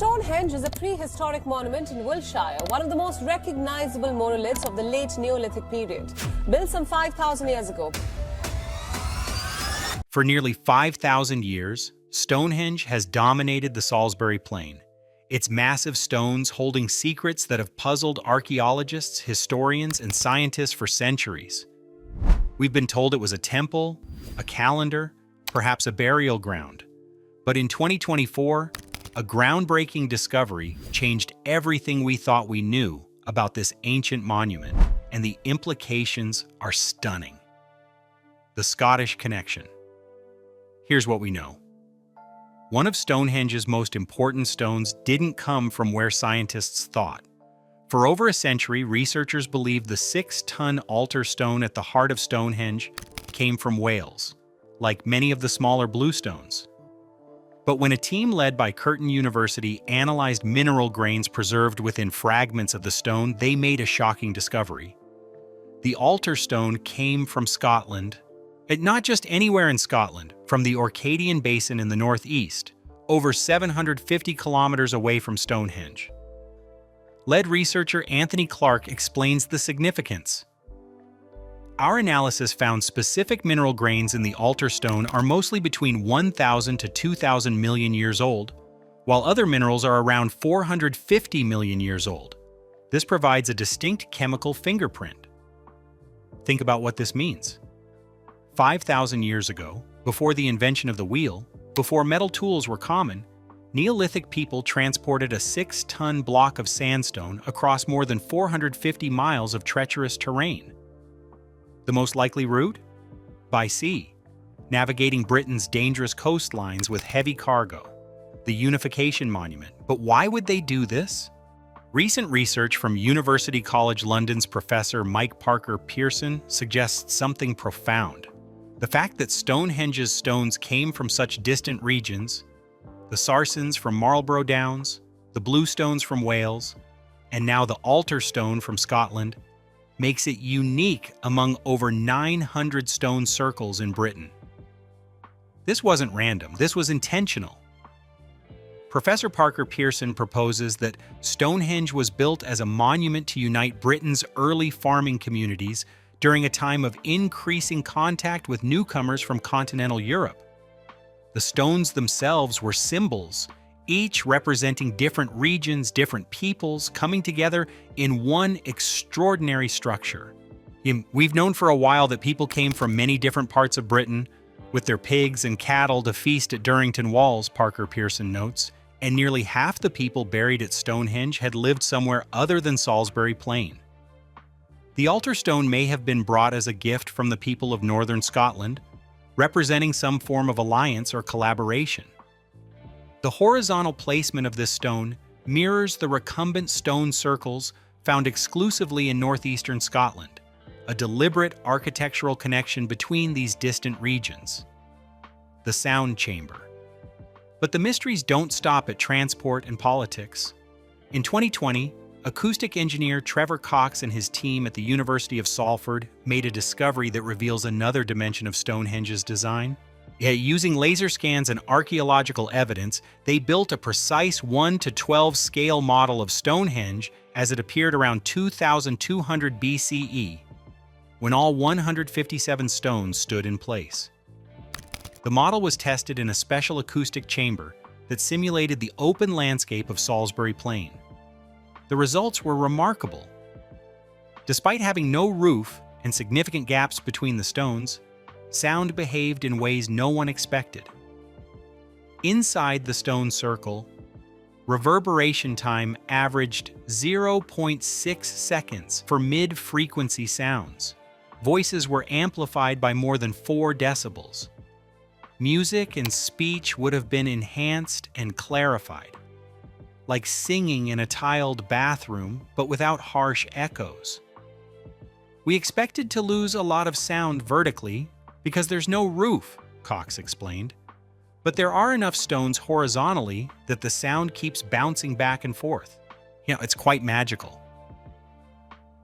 Stonehenge is a prehistoric monument in Wiltshire, one of the most recognizable monoliths of the late Neolithic period, built some 5,000 years ago. For nearly 5,000 years, Stonehenge has dominated the Salisbury Plain, its massive stones holding secrets that have puzzled archaeologists, historians, and scientists for centuries. We've been told it was a temple, a calendar, perhaps a burial ground. But in 2024, a groundbreaking discovery changed everything we thought we knew about this ancient monument, and the implications are stunning. The Scottish connection. Here's what we know. One of Stonehenge's most important stones didn't come from where scientists thought. For over a century, researchers believed the 6-ton altar stone at the heart of Stonehenge came from Wales, like many of the smaller bluestones. But when a team led by Curtin University analyzed mineral grains preserved within fragments of the stone, they made a shocking discovery. The altar stone came from Scotland, and not just anywhere in Scotland, from the Orcadian Basin in the northeast, over 750 kilometers away from Stonehenge. Lead researcher Anthony Clark explains the significance. Our analysis found specific mineral grains in the altar stone are mostly between 1,000 to 2,000 million years old, while other minerals are around 450 million years old. This provides a distinct chemical fingerprint. Think about what this means. 5,000 years ago, before the invention of the wheel, before metal tools were common, Neolithic people transported a 6-ton block of sandstone across more than 450 miles of treacherous terrain. The most likely route? By sea, navigating Britain's dangerous coastlines with heavy cargo, the Unification Monument. But why would they do this? Recent research from University College London's Professor Mike Parker Pearson suggests something profound. The fact that Stonehenge's stones came from such distant regions, the Sarsens from Marlborough Downs, the Bluestones from Wales, and now the altar stone from Scotland, makes it unique among over 900 stone circles in Britain. This wasn't random, this was intentional. Professor Parker Pearson proposes that Stonehenge was built as a monument to unite Britain's early farming communities during a time of increasing contact with newcomers from continental Europe. The stones themselves were symbols, each representing different regions, different peoples, coming together in one extraordinary structure. We've known for a while that people came from many different parts of Britain with their pigs and cattle to feast at Durrington Walls, Parker Pearson notes, and nearly half the people buried at Stonehenge had lived somewhere other than Salisbury Plain. The altar stone may have been brought as a gift from the people of northern Scotland, representing some form of alliance or collaboration. The horizontal placement of this stone mirrors the recumbent stone circles found exclusively in northeastern Scotland, a deliberate architectural connection between these distant regions. The sound chamber. But the mysteries don't stop at transport and politics. In 2020, acoustic engineer Trevor Cox and his team at the University of Salford made a discovery that reveals another dimension of Stonehenge's design. Using laser scans and archaeological evidence, they built a precise 1:12 scale model of Stonehenge as it appeared around 2200 BCE, when all 157 stones stood in place. The model was tested in a special acoustic chamber that simulated the open landscape of Salisbury Plain. The results were remarkable. Despite having no roof and significant gaps between the stones, sound behaved in ways no one expected. Inside the stone circle, reverberation time averaged 0.6 seconds for mid-frequency sounds. Voices were amplified by more than 4 decibels. Music and speech would have been enhanced and clarified, like singing in a tiled bathroom, but without harsh echoes. We expected to lose a lot of sound vertically, because there's no roof, Cox explained. But there are enough stones horizontally that the sound keeps bouncing back and forth. It's quite magical.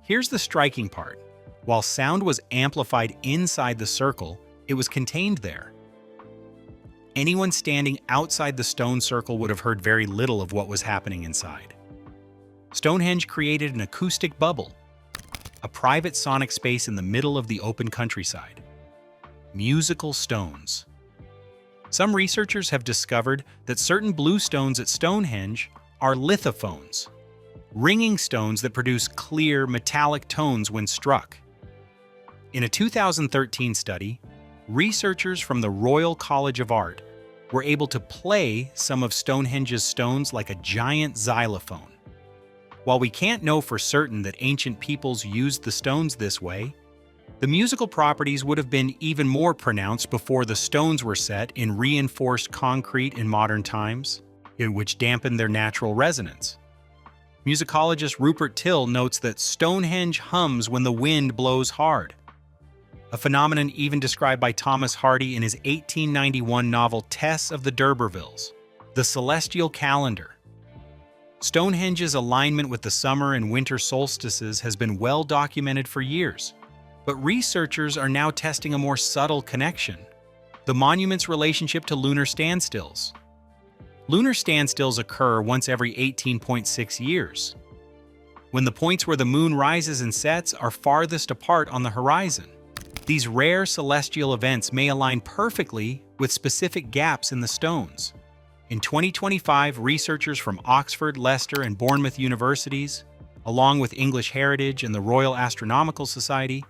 Here's the striking part. While sound was amplified inside the circle, it was contained there. anyone standing outside the stone circle would have heard very little of what was happening inside. Stonehenge created an acoustic bubble, a private sonic space in the middle of the open countryside. Musical stones. Some researchers have discovered that certain blue stones at Stonehenge are lithophones, ringing stones that produce clear, metallic tones when struck. In a 2013 study, researchers from the Royal College of Art were able to play some of Stonehenge's stones like a giant xylophone. While we can't know for certain that ancient peoples used the stones this way, the musical properties would have been even more pronounced before the stones were set in reinforced concrete in modern times, which dampened their natural resonance. Musicologist Rupert Till notes that Stonehenge hums when the wind blows hard, a phenomenon even described by Thomas Hardy in his 1891 novel Tess of the D'Urbervilles, The Celestial Calendar. Stonehenge's alignment with the summer and winter solstices has been well documented for years, but researchers are now testing a more subtle connection: the monument's relationship to lunar standstills. Lunar standstills occur once every 18.6 years, when the points where the moon rises and sets are farthest apart on the horizon. These rare celestial events may align perfectly with specific gaps in the stones. In 2025, researchers from Oxford, Leicester, and Bournemouth universities, along with English Heritage and the Royal Astronomical Society,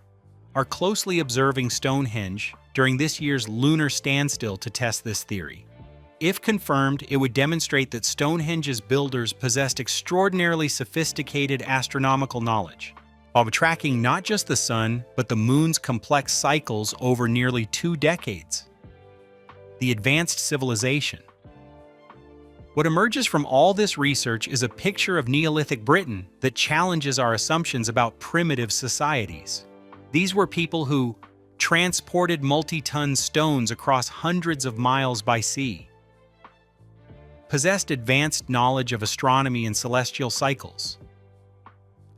are closely observing Stonehenge during this year's lunar standstill to test this theory. If confirmed, it would demonstrate that Stonehenge's builders possessed extraordinarily sophisticated astronomical knowledge, while tracking not just the sun, but the moon's complex cycles over nearly 2 decades. The advanced civilization. What emerges from all this research is a picture of Neolithic Britain that challenges our assumptions about primitive societies. These were people who transported multi-ton stones across hundreds of miles by sea, possessed advanced knowledge of astronomy and celestial cycles,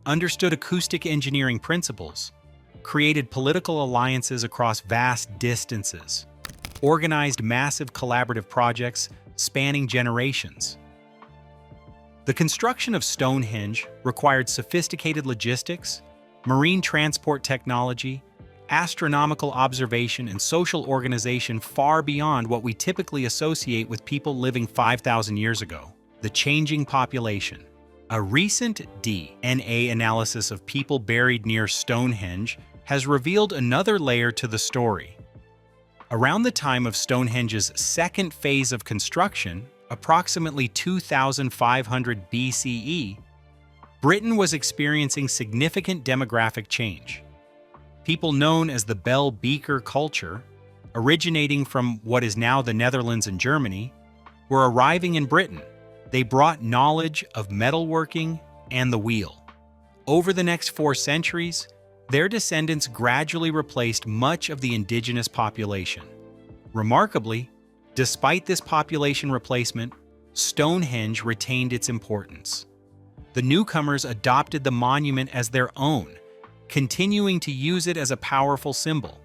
understood acoustic engineering principles, created political alliances across vast distances, organized massive collaborative projects spanning generations. The construction of Stonehenge required sophisticated logistics, marine transport technology, astronomical observation, and social organization far beyond what we typically associate with people living 5,000 years ago. The changing population. A recent DNA analysis of people buried near Stonehenge has revealed another layer to the story. Around the time of Stonehenge's second phase of construction, approximately 2,500 BCE, Britain was experiencing significant demographic change. People known as the Bell Beaker culture, originating from what is now the Netherlands and Germany, were arriving in Britain. They brought knowledge of metalworking and the wheel. Over the next 4 centuries, their descendants gradually replaced much of the indigenous population. Remarkably, despite this population replacement, Stonehenge retained its importance. The newcomers adopted the monument as their own, continuing to use it as a powerful symbol.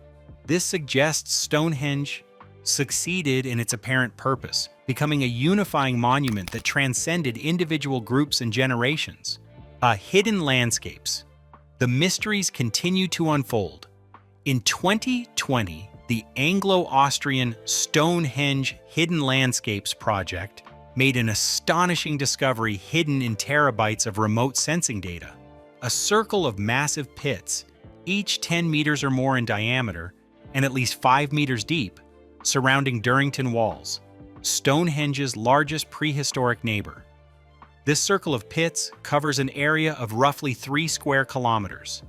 This suggests Stonehenge succeeded in its apparent purpose, becoming a unifying monument that transcended individual groups and generations. Hidden landscapes. The mysteries continue to unfold. In 2020, the Anglo-Austrian Stonehenge Hidden Landscapes project made an astonishing discovery hidden in terabytes of remote sensing data. A circle of massive pits, each 10 meters or more in diameter and at least 5 meters deep, surrounding Durrington Walls, Stonehenge's largest prehistoric neighbor. This circle of pits covers an area of roughly 3 square kilometers.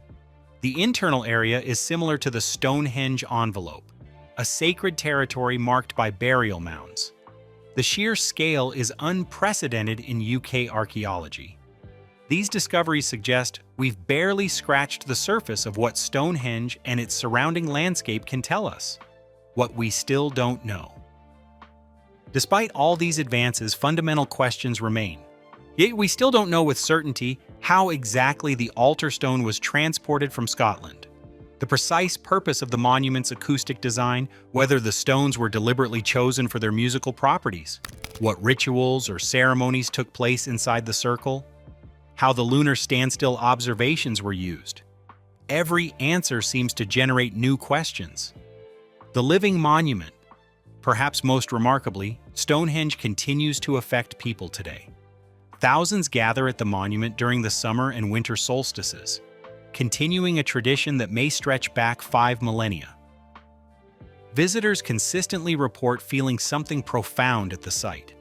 The internal area is similar to the Stonehenge envelope, a sacred territory marked by burial mounds. The sheer scale is unprecedented in UK archaeology. These discoveries suggest we've barely scratched the surface of what Stonehenge and its surrounding landscape can tell us, what we still don't know. Despite all these advances, fundamental questions remain. Yet we still don't know with certainty how exactly the altar stone was transported from Scotland. The precise purpose of the monument's acoustic design, whether the stones were deliberately chosen for their musical properties, what rituals or ceremonies took place inside the circle, how the lunar standstill observations were used. Every answer seems to generate new questions. The living monument, perhaps most remarkably, Stonehenge continues to affect people today. Thousands gather at the monument during the summer and winter solstices, continuing a tradition that may stretch back 5 millennia. Visitors consistently report feeling something profound at the site.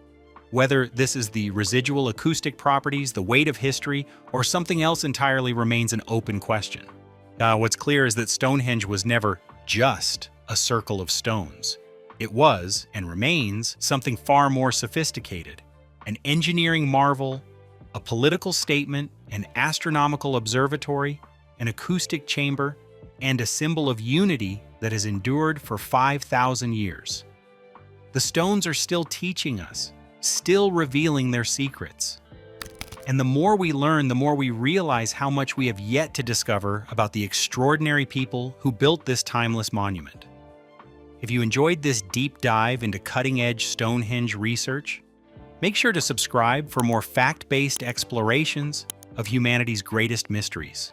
Whether this is the residual acoustic properties, the weight of history, or something else entirely remains an open question. What's clear is that Stonehenge was never just a circle of stones. It was, and remains, something far more sophisticated. An engineering marvel, a political statement, an astronomical observatory, an acoustic chamber, and a symbol of unity that has endured for 5,000 years. The stones are still teaching us, still revealing their secrets. And the more we learn, the more we realize how much we have yet to discover about the extraordinary people who built this timeless monument. If you enjoyed this deep dive into cutting-edge Stonehenge research, make sure to subscribe for more fact-based explorations of humanity's greatest mysteries.